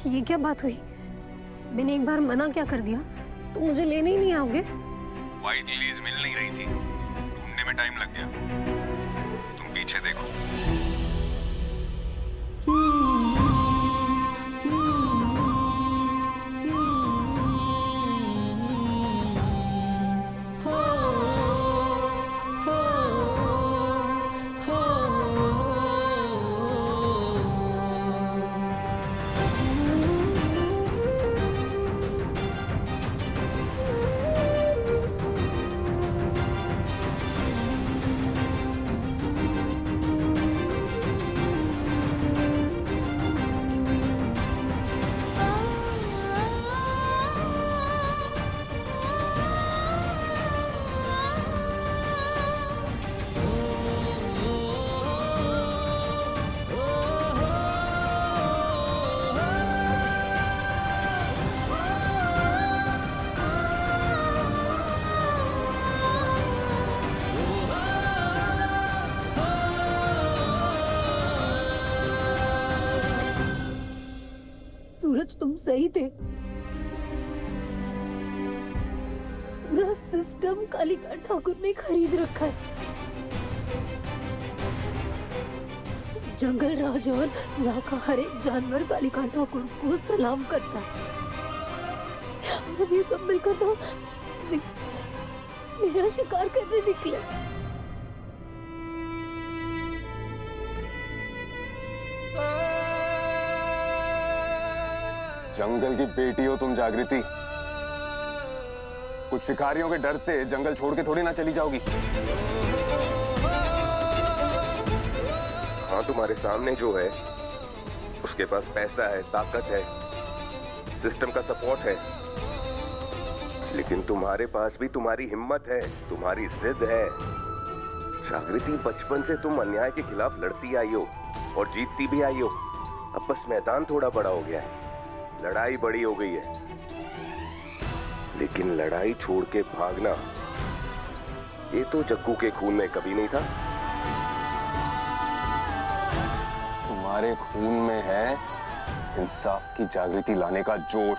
ये क्या बात हुई? मैंने एक बार मना क्या कर दिया तो मुझे लेने ही नहीं आओगे? व्हाइट लिलीज मिल नहीं रही थी, ढूंढने में टाइम लग गया। तुम पीछे देखो। सूरज, तुम सही थे। पूरा सिस्टम कालिका ठाकुर ने खरीद रखा है। जंगल राज और यहाँ का हर एक जानवर कालिका ठाकुर को सलाम करता है। और अब ये सब मिलकर तो मेरा शिकार करने निकले। जंगल की बेटी हो तुम जागृति। कुछ शिकारियों के डर से जंगल छोड़ के थोड़ी ना चली जाओगी। हाँ, तुम्हारे सामने जो है उसके पास पैसा है, ताकत है, सिस्टम का सपोर्ट है, लेकिन तुम्हारे पास भी तुम्हारी हिम्मत है, तुम्हारी जिद है। जागृति, बचपन से तुम अन्याय के खिलाफ लड़ती आई हो और जीतती भी आई हो। अब बस मैदान थोड़ा बड़ा हो गया है, लड़ाई बड़ी हो गई है, लेकिन लड़ाई छोड़ के भागना ये तो जग्गू के खून में कभी नहीं था। तुम्हारे खून में है इंसाफ की जागृति लाने का जोश,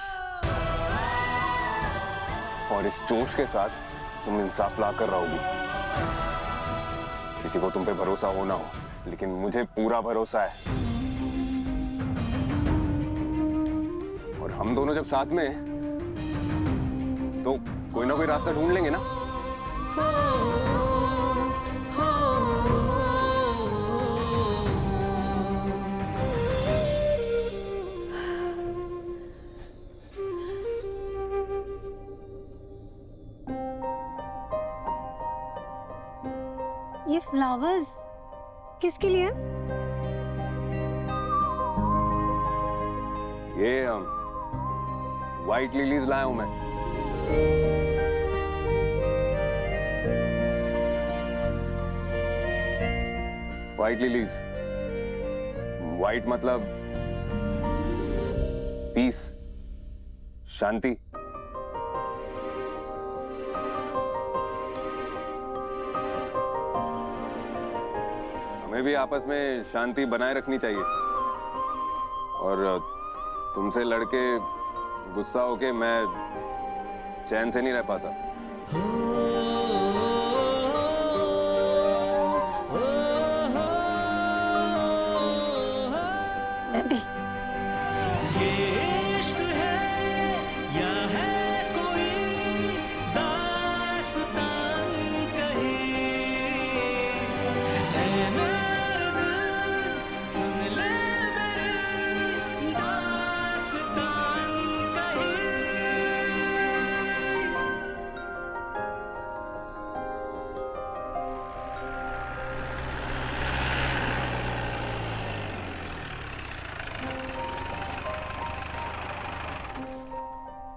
और इस जोश के साथ तुम इंसाफ लाकर रहोगी। किसी को तुम पे भरोसा हो ना हो, लेकिन मुझे पूरा भरोसा है। और हम दोनों जब साथ में हैं, तो कोई ना कोई रास्ता ढूंढ लेंगे ना। ये फ्लावर्स किसके लिए? ये व्हाइट लिलीज लाया हूं मैं। व्हाइट लिलीज, व्हाइट मतलब पीस, शांति। हमें भी आपस में शांति बनाए रखनी चाहिए, और तुमसे लड़के गुस्सा होके मैं चैन से नहीं रह पाता। मैं भी। ये इश्क है या है कोई दास्तान कहीं, ऐ मेरे दिल सुन ले मेरी दास्तान कहीं।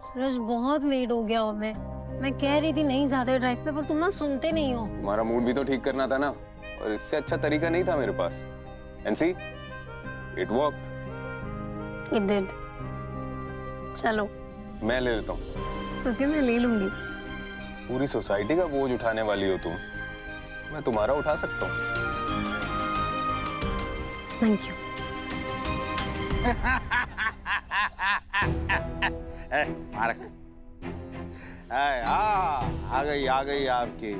सूरज, बहुत लेट हो गया हूँ मैं कह रही थी नहीं जाते ड्राइव पे, पर तुम ना सुनते नहीं हो। तुम्हारा मूड भी तो ठीक करना था ना, और इससे अच्छा तरीका नहीं था मेरे पास। And see, it worked. It did. चलो, मैं ले लेता हूँ। तो क्या मैं ले लूंगी। पूरी सोसाइटी का बोझ उठाने वाली हो तुम, मैं तुम्हारा उठा सकता हूँ। Thank you. मारक आ गई आपकी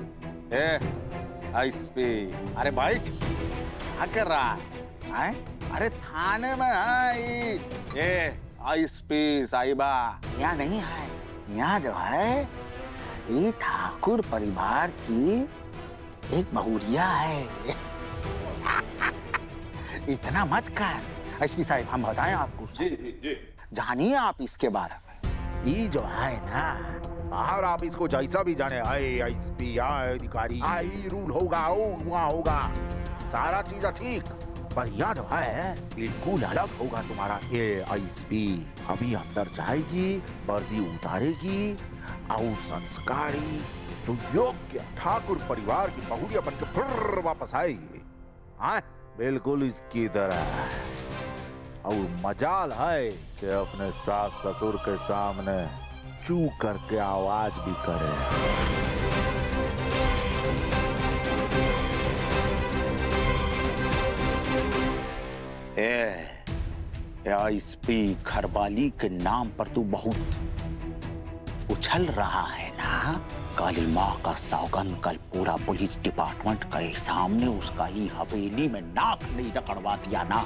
आईएसपी। अरे बैठ, क्या कर रहा है? अरे थाने में है ये आईएसपी साहिबा। यहाँ नहीं है, यहाँ जो है ये ठाकुर परिवार की एक बहुरिया है। इतना मत कर एसपी साहब, हम बताएं आपको। जी। जानिए आप इसके बारे में। ये जो है ना, बाहर आप इसको जैसा भी जाने, आईएसपी अधिकारी, आई रूल होगा, वहाँ होगा, सारा चीज ठीक, पर यहाँ जो है बिल्कुल अलग होगा तुम्हारा ये आईएसपी। अभी अंदर जाएगी, वर्दी उतारेगी और संस्कारी सुयोग्य ठाकुर परिवार की बहुरिया बनकर फिर वापस आएगी। हाँ, बिल्कुल इसकी तरह। और मजाल है कि अपने सास ससुर के सामने चू करके आवाज भी करे। आईएसपी घरवाली के नाम पर तू बहुत उछल रहा है ना। काली माँ का सौगंध, कल पूरा पुलिस डिपार्टमेंट के सामने उसका ही हवेली में नाक नहीं रगड़वा दिया ना,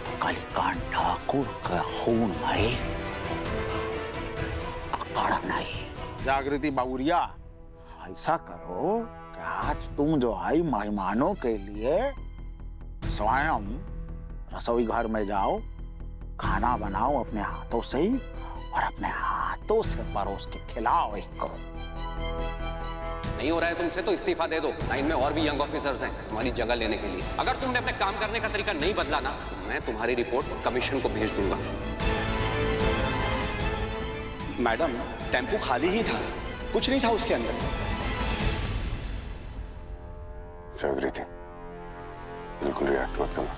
तो कालीकांत ठाकुर का खून में अकड़ नहीं। जागृति बाउरिया, ऐसा करो कि आज तुम जो आई मेहमानों के लिए स्वयं रसोई घर में जाओ, खाना बनाओ अपने हाथों से ही, और अपने हाथों से परोस के खिलाओ इनको। नहीं हो रहा है तुमसे तो इस्तीफा दे दो। लाइन में और भी यंग ऑफिसर्स हैं तुम्हारी जगह लेने के लिए। अगर तुमने अपने काम करने का तरीका नहीं बदला ना, तो मैं तुम्हारी रिपोर्ट कमीशन को भेज दूंगा। मैडम, टेम्पो खाली ही था, कुछ नहीं था उसके अंदर। जागृति, बिल्कुल रिएक्ट मत करना।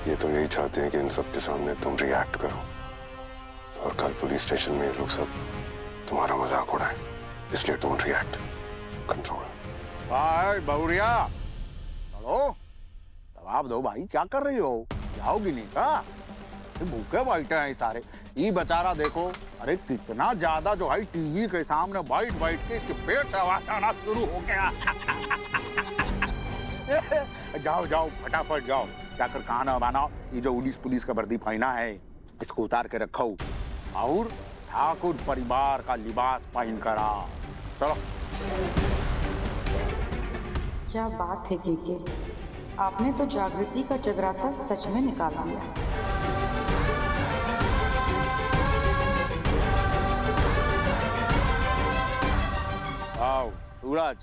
ये तो यही चाहते हैं कि इन सब के सामने तुम रिएक्ट करो, और कल पुलिस स्टेशन में ये लोग सब तुम्हारा मजाक उड़ाएं, इसलिए डोंट रिएक्ट, कंट्रोल। भाई बहुरिया, चलो जवाब दो भाई, क्या कर रही हो? जाओगी नहीं क्या? भूखे बैठे हैं सारे। ये बेचारा देखो, अरे कितना ज्यादा जो है टीवी के सामने बैठ बैठ के इसके पेट से आवाज आना शुरू हो गया। जाओ जाओ फटाफट जाओ, जाकर खाना बनाओ। ये जो पुलिस का वर्दी पहना है इसको उतार के रखो, और ठाकुर परिवार का लिबास पहन कर आओ। चलो। क्या बात है केके, आपने तो जागृति का जगराता सच में निकाल दिया। आओ सूरज,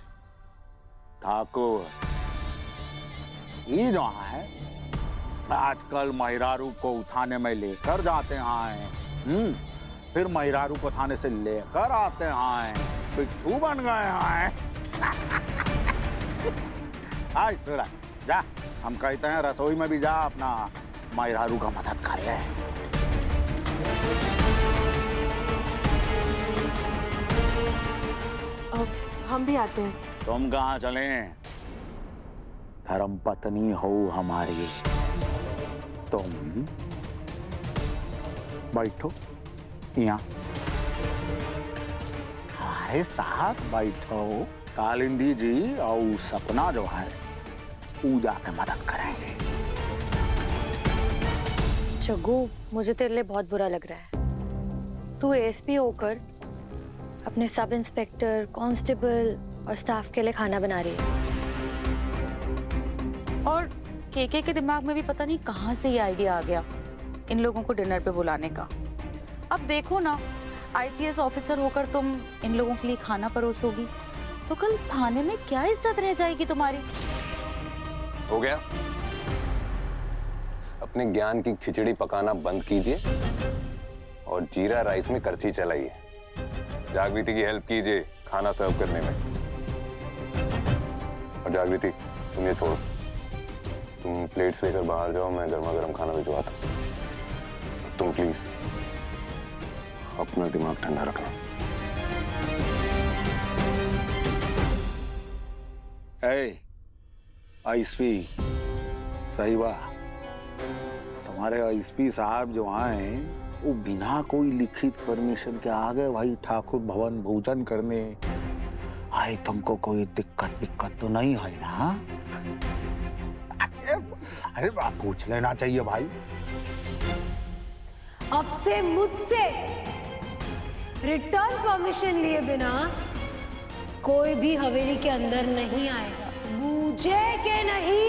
ठाकुर, ये जो है आजकल महिरारू को उठाने में लेकर जाते हैं, फिर महिरारू को थाने से लेकर आते हैं, पिट्ठू बन गए हैं। हाय सूरज, जा, हम कहते हैं रसोई में भी जा, अपना महिरारू का मदद कर ले। हम भी आते हैं। तुम कहाँ चलें? धर्म पत्नी हो हमारी, तुम बैठो यहाँ हमारे साथ बैठो। कालिंदी जी और सपना जो है पूजा की मदद करेंगे। जग्गू, मुझे तेरे लिए बहुत बुरा लग रहा है। तू एएसपी होकर अपने सब इंस्पेक्टर, कांस्टेबल और स्टाफ के लिए खाना बना रही है। और केके के दिमाग में भी पता नहीं कहाँ से ये आइडिया आ गया इन लोगों को डिनर पे बुलाने का। अब देखो ना, आईपीएस ऑफिसर होकर तुम इन लोगों के लिए खाना परोसोगी तो कल थाने में क्या इज्जत रह जाएगी तुम्हारी। हो गया? अपने ज्ञान की खिचड़ी पकाना बंद कीजिए और जीरा राइस में करछी चलाइए। जागृति की हेल्प कीजिए खाना सर्व करने में। और जागृति, तुम ये छोड़ो, तुम प्लेट्स लेकर बाहर जाओ, मैं गर्मा गर्म खाना भिजवाता हूं। तुम प्लीज अपना दिमाग ठंडा रखना। आईएसपी सही बात, तुम्हारे आईएसपी साहब जो आए वो बिना कोई लिखित परमिशन के आ गए भाई ठाकुर भवन भोजन करने। आए तुमको कोई दिक्कत तो नहीं है ना? अरे पूछ लेना चाहिए भाई। अब से मुझसे रिटर्न परमिशन लिए बिना कोई भी हवेली के अंदर नहीं आएगा, बूझे के नहीं?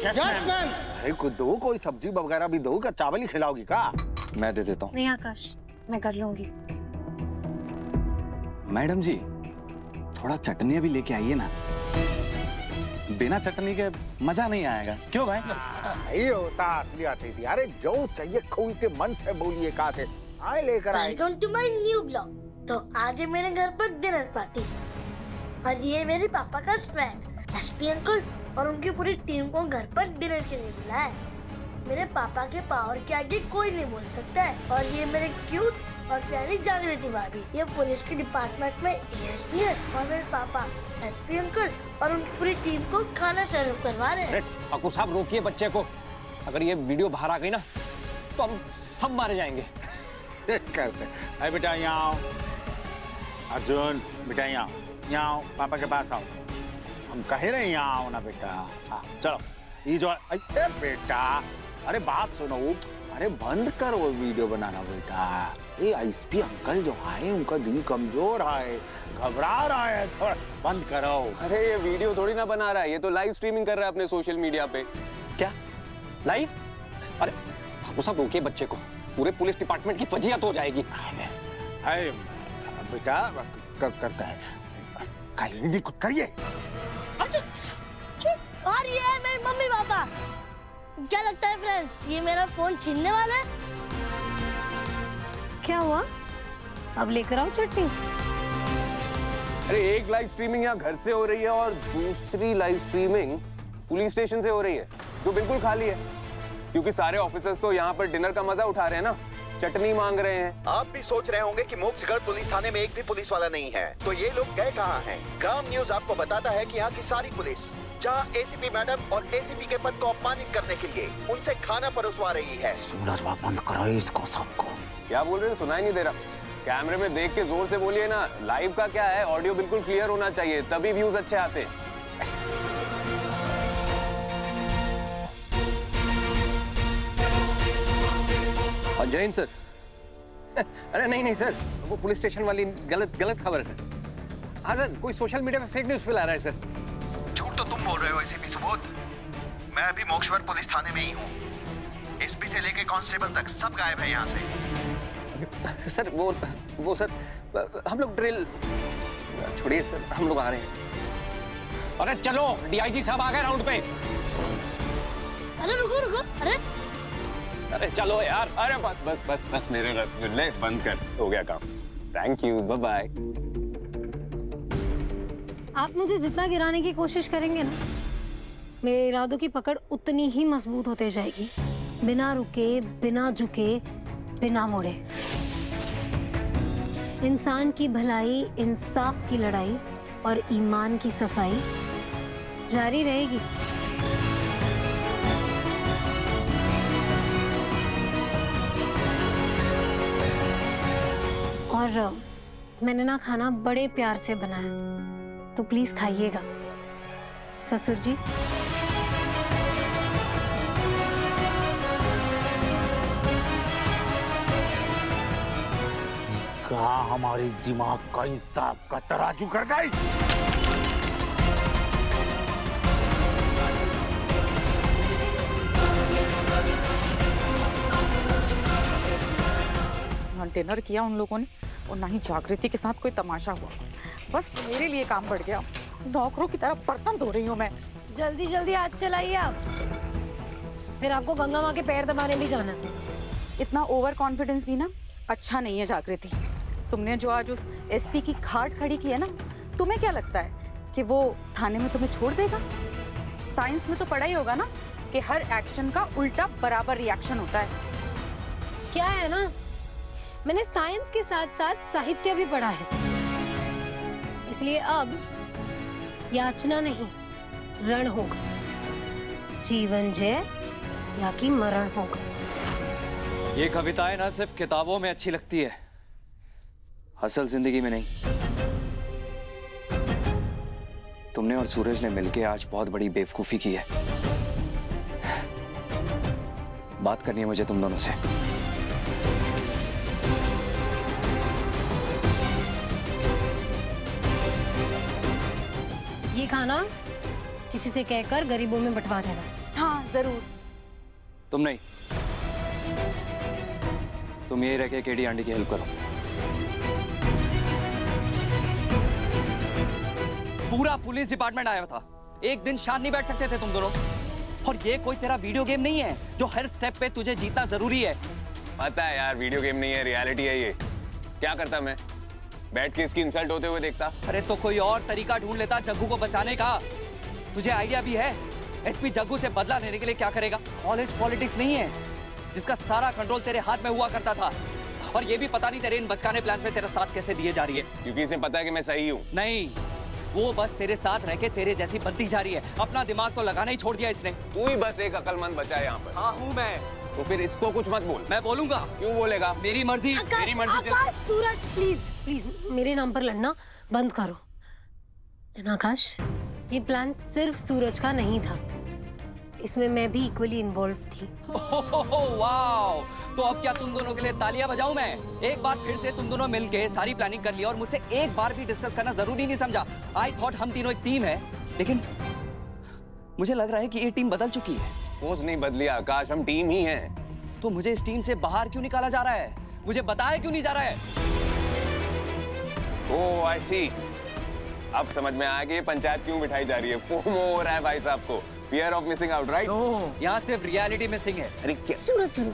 Yes ma'am. अरे कुछ दो, कोई सब्जी वगैरह भी दो, क्या चावल ही खिलाओगी का? मैं दे देता हूँ। नहीं आकाश, मैं कर लूंगी। मैडम जी, थोड़ा चटनी भी लेके आइए ना। बिना चटनी के मजा नहीं आएगा, क्यों भाई? ये होता असली अतिथि। अरे जो चाहिए खोल के मन से बोलिए, कहा से आए लेकर आए। Welcome to my new blog. तो आज है मेरे घर पर डिनर पार्टी और ये मेरे पापा का स्वैग। एसपी अंकल और उनकी पूरी टीम को घर पर डिनर के लिए बुलाया है। मेरे पापा के पावर के आगे कोई नहीं बोल सकता है। और ये मेरे क्यूट और प्यारी जागृति भाभी, ये पुलिस के डिपार्टमेंट में एएसपी है। और मेरे पापा एसपी अंकल और उनकी पूरी टीम को खाना सर्व करवा रहे हैं। ठाकुर साहब रोकिए बच्चे को, अगर ये वीडियो बाहर आ गई ना तो हम सब मारे जाएंगे। करते। अरे बेटा यहाँ आओ, अर्जुन बेटा यहाँ आओ, पापा के पास आओ। हम कह रहे हैं यहाँ आओ ना बेटा। हाँ चलो, ये जो अरे बेटा, अरे बात सुनो, अरे बंद करो वीडियो बनाना बेटा। ये एसपी अंकल जो आए उनका दिल कमजोर है, घबरा रहा है, थोड़ा बंद करो। अरे ये वीडियो थोड़ी ना बना रहा है, ये तो लाइव स्ट्रीमिंग कर रहा है अपने सोशल मीडिया पे। क्या लाइव? अरे ठाकुर साहब रोकिए बच्चे को, पूरे पुलिस डिपार्टमेंट की फजीहत हो जाएगी। अरे बेटा करता है, जी कुछ करिए। और ये है मेरे मम्मी पापा। क्या लगता है फ्रेंड्स, ये मेरा फोन छीनने वाला है? क्या हुआ? अब लेकर आओ चटनी। अरे एक लाइव स्ट्रीमिंग यहाँ घर से हो रही है और दूसरी लाइव स्ट्रीमिंग पुलिस स्टेशन से हो रही है, जो बिल्कुल खाली है, क्योंकि सारे ऑफिसर्स तो यहाँ पर डिनर का मजा उठा रहे हैं ना, चटनी मांग रहे हैं। आप भी सोच रहे होंगे कि मोक्षगढ़ पुलिस थाने में एक भी पुलिस वाला नहीं है, तो ये लोग गए कहाँ हैं? ग्राम न्यूज आपको बताता है कि यहाँ की सारी पुलिस, जहाँ एसीपी मैडम और एसीपी के पद को अपमानित करने के लिए उनसे खाना परोसवा रही है। सूरज बाबू बंद करो इसको सबको। क्या बोल रहे हैं, सुनाई नहीं दे रहा? कैमरे में देख के जोर से बोलिए ना। लाइव का क्या है, ऑडियो बिल्कुल क्लियर होना चाहिए, तभी व्यूज अच्छे आते हैं। और जैन सर अरे नहीं सर, वो पुलिस स्टेशन वाली गलत खबर है सर। हाँ सर, कोई सोशल मीडिया पे फेक न्यूज फैला रहा है सर। झूठ तो तुम बोल रहे हो एसीपी सुबोध। मैं अभी मोक्षगढ़ पुलिस थाने में ही हूँ। एसपी से लेके कांस्टेबल तक सब गायब है यहाँ से। सर वो सर, हम लोग ड्रिल छोड़िए सर, हम लोग आ रहे हैं। अरे चलो, डीआईजी साहब आ गए राउंड पे। अरे रुको, अरे चलो यार, अरे बस मेरे रसगुल्ले बंद कर, हो गया काम। Thank you, bye bye. आप मुझे जितना गिराने की कोशिश करेंगे ना, मेरे इरादों की पकड़ उतनी ही मजबूत होते जाएगी, बिना रुके, बिना झुके, बिना मुड़े। इंसान की भलाई, इंसाफ की लड़ाई और ईमान की सफाई जारी रहेगी। और मैंने ना खाना बड़े प्यार से बनाया, तो प्लीज खाइएगा ससुर जी। क्या हमारे दिमाग का इंसाफ का तराजू कर गई? डिनर किया उन लोगों ने और ना ही जागृति के साथ कोई तमाशा हुआ। बस मेरे लिए काम बढ़ गया। नौकरों की तरह बर्तन धो रही हूँ मैं। जल्दी जल्दी हाथ चलाइए आप, फिर आपको गंगा माँ के पैर दबाने भी जाना। इतना ओवर कॉन्फिडेंस भी ना अच्छा नहीं है जागृति। तुमने जो आज उस एसपी की खाट खड़ी की है ना, तुम्हें क्या लगता है कि वो थाने में तुम्हें छोड़ देगा? साइंस में तो पढ़ा ही होगा ना कि हर एक्शन का उल्टा बराबर रिएक्शन होता है। क्या है ना, मैंने साइंस के साथ साथ साहित्य भी पढ़ा है, इसलिए अब याचना नहीं, रण होगा। जीवन जय या कि मरण होगा। ये कविताएं ना सिर्फ किताबों में अच्छी लगती है, असल जिंदगी में नहीं। तुमने और सूरज ने मिलके आज बहुत बड़ी बेवकूफी की है। बात करनी है मुझे तुम दोनों से। ये खाना किसी से कहकर गरीबों में बंटवा देना। हाँ जरूर। तुम नहीं, तुम यही रह के केडी आंटी की हेल्प करो। पूरा पुलिस डिपार्टमेंट आया था, एक दिन शांत नहीं बैठ सकते थे तुम दोनों। और ये कोई तेरा वीडियो गेम नहीं है जो हर स्टेप पे तुझे जीतना जरूरी है। पता है यार, वीडियो गेम नहीं है, रियलिटी है ये। क्या करता मैं? बैठ के इसकी इंसल्ट होते हुए देखता। अरे तो कोई और तरीका ढूंढ लेता जग्गू को बचाने का। तुझे आइडिया भी है एसपी जग्गू से बदला लेने के लिए क्या करेगा? कॉलेज पॉलिटिक्स नहीं है जिसका सारा कंट्रोल तेरे हाथ में हुआ करता था। और ये भी पता नहीं तेरे इन बचकाने प्लान में तेरा साथ कैसे दिए जा रही है। क्योंकि इसे पता है कि मैं सही हूँ। नहीं, वो बस तेरे साथ रह के तेरे जैसी बनती जा रही है। अपना दिमाग तो लगाना ही छोड़ दिया इसने। तू ही बस एक अकलमंद बचा है यहाँ पर। हाँ हूँ मैं। तो फिर इसको कुछ मत बोल। मैं बोलूंगा। क्यों बोलेगा? मेरी मर्जी। मेरी मर्जी। आकाश, सूरज, प्लीज प्लीज मेरे नाम पर लड़ना बंद करो। आकाश, ये प्लान सिर्फ सूरज का नहीं था, इसमें मैं भी इक्वली इन्वॉल्व थी। वाओ! तो अब क्या तुम दोनों के लिए तालियां बजाऊं मैं? एक बार फिर से तुम दोनों मिलके सारी प्लानिंग कर लिया और मुझसे एक बार भी डिस्कस करना जरूरी नहीं समझा। आई थॉट हम तीनों एक टीम है, लेकिन मुझे लग रहा है कि ये टीम बदल चुकी है। पोज नहीं बदली आकाश, हम टीम ही हैं। तो मुझे इस टीम से बाहर क्यों निकाला जा रहा है? मुझे बताया क्यों नहीं जा रहा है? ओह आई सी, अब समझ में आया कि ये पंचायत क्यों बिठाई जा रही है। फोमो हो रहा है भाई साहब को, fear of missing out, right? यहाँ सिर्फ रियलिटी मिसिंग है। अरे क्या सूरज, सुनो,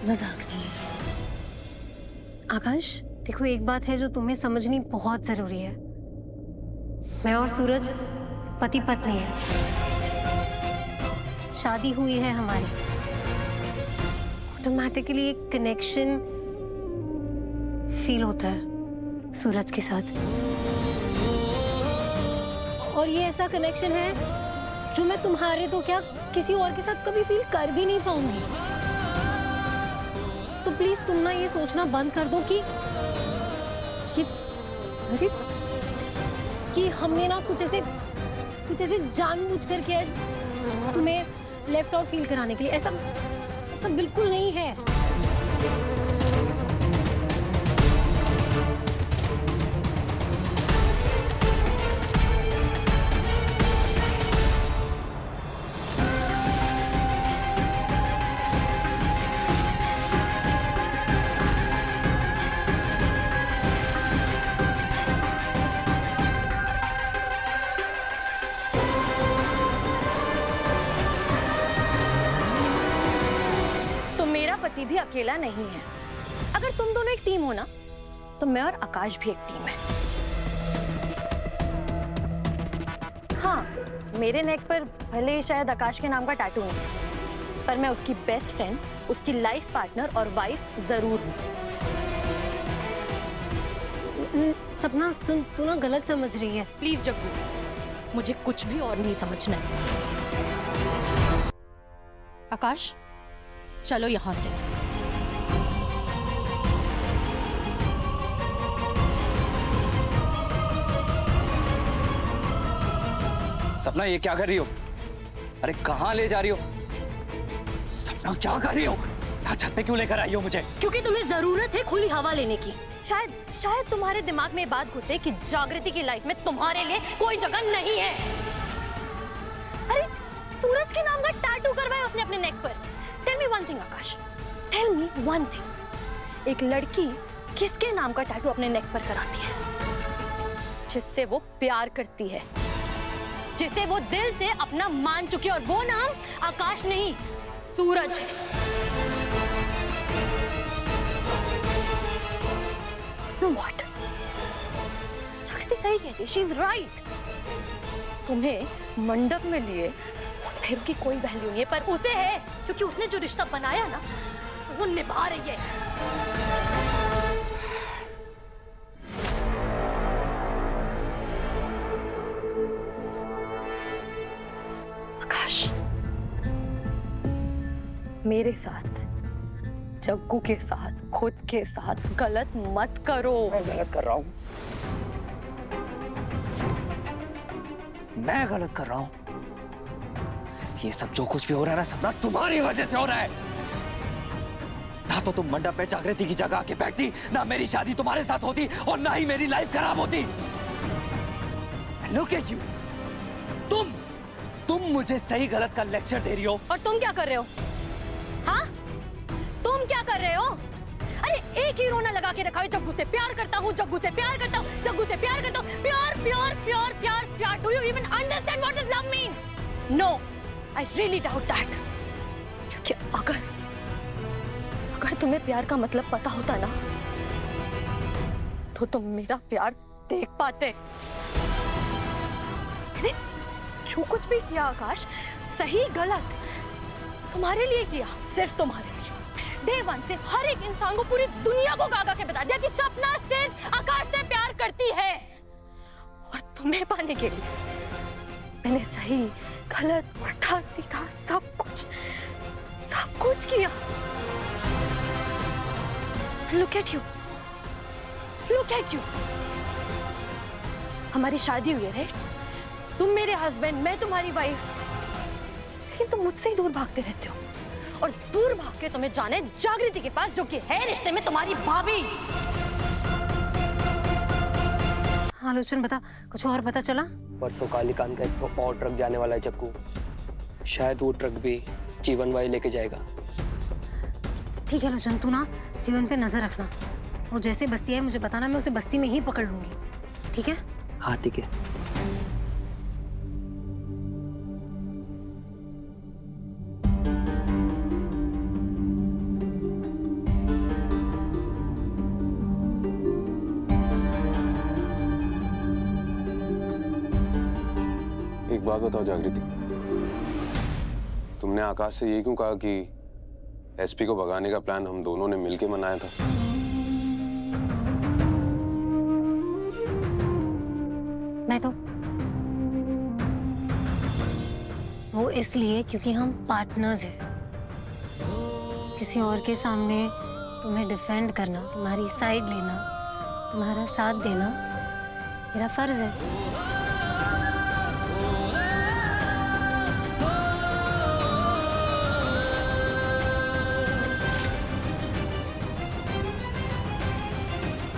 मजाक नहीं है। आकाश देखो, एक बात है जो तुम्हें समझनी बहुत जरूरी है। मैं और सूरज पति पत्नी है, शादी हुई है हमारी। ऑटोमेटिकली एक कनेक्शन फील होता है सूरज के साथ, और ये ऐसा कनेक्शन है जो मैं तुम्हारे तो क्या किसी और के साथ कभी फील कर भी नहीं पाऊंगी। तो प्लीज तुम ना ये सोचना बंद कर दो कि अरे कि हमने ना कुछ ऐसे जानबूझ कर किया है तुम्हें लेफ्ट आउट फील कराने के लिए। ऐसा बिल्कुल नहीं है। पति भी अकेला नहीं है। अगर तुम दोनों एक टीम हो ना, तो मैं और आकाश भी एक टीम है। हाँ, मेरे नेक पर भले शायद आकाश के नाम का टैटू नहीं, पर मैं उसकी बेस्ट फ्रेंड, उसकी लाइफ पार्टनर और वाइफ जरूर हूँ। सपना सुन, तू ना गलत समझ रही है। प्लीज जग्गू, मुझे कुछ भी और नहीं समझना है। आकाश, चलो यहां से। सपना, ये क्या कर रही हो? अरे कहां ले जा रही हो? सपना क्या कर रही हो? यहाँ छत पे क्यों लेकर आई हो मुझे? क्योंकि तुम्हें जरूरत है खुली हवा लेने की। शायद तुम्हारे दिमाग में बात घुसे कि जागृति की लाइफ में तुम्हारे लिए कोई जगह नहीं है। अरे सूरज के नाम का टैटू करवाया उसने अपने नेक पर। Tell me one thing, आकाश। Tell me one thing। एक लड़की किसके नाम का टैटू अपने नेक पर कराती है? जिससे वो प्यार करती है, जिसे वो दिल से अपना मान चुकी है, और वो नाम आकाश नहीं, सूरज है। What? जागृति सही कहती है, she is right। तुम्हें मंडप में लिए फिर की कोई वैल्यू नहीं है, पर उसे है, क्योंकि उसने जो रिश्ता बनाया ना, वो निभा रही है। आकाश, मेरे साथ जग्गू के साथ, खुद के साथ गलत मत करो। मैं गलत कर रहा हूँ, मैं गलत कर रहा हूँ। ये सब जो कुछ भी हो रहा है ना सपना, तुम्हारी वजह से हो रहा है। ना तो तुम मंडप में जागृति की जगह आके बैठती, ना मेरी शादी तुम्हारे साथ होती, और ना ही मेरी लाइफ खराब होती। Look at you, तुम मुझे सही गलत का लेक्चर दे रही हो। और तुम क्या कर रहे हो? हाँ, तुम क्या कर रहे हो? अरे एक ही रोना लगा के रखा है, जग्गू से प्यार करता हूँ, जग्गू से प्यार करता हूँ, जग्गू से प्यार करता हूँ, प्यार प्यार प्यार प्यार प्यार। Do you even understand what does love mean? No, I really doubt that. क्योंकि अगर तुम्हें प्यार का मतलब पता होता ना, तो तुम मेरा प्यार देख पाते। जो कुछ भी किया आकाश, सही गलत, तुम्हारे लिए किया, सिर्फ तुम्हारे लिए। डे वन से हर एक इंसान को, पूरी दुनिया को गा के बता दिया कि सपना सिर्फ आकाश से प्यार करती है। और तुम्हें पाने के लिए मैंने सही गलत उल्टा सीधा सब कुछ किया। Look at you, look at you। हमारी शादी हुई है, तुम मेरे हस्बैंड, मैं तुम्हारी वाइफ, लेकिन तुम मुझसे ही दूर भागते रहते हो। और दूर भाग के तुम्हें जाने जागृति के पास, जो कि है रिश्ते में तुम्हारी भाभी। हाँ लोचन, बता, कुछ और पता चला? परसों कालीकांत का एक तो और ट्रक जाने वाला है चक्कू। शायद वो ट्रक भी जीवन भाई लेके जाएगा। ठीक है लोचन, तू ना जीवन पे नजर रखना। वो जैसे बस्ती है मुझे बताना, मैं उसे बस्ती में ही पकड़ लूंगी। ठीक है? हाँ ठीक है। एक बात बताओ जागृति, तुमने आकाश से ये क्यों कहा कि एसपी को भगाने का प्लान हम दोनों ने मिलके बनाया था? मैं तो वो इसलिए क्योंकि हम पार्टनर्स हैं। किसी और के सामने तुम्हें डिफेंड करना, तुम्हारी साइड लेना, तुम्हारा साथ देना मेरा फर्ज है।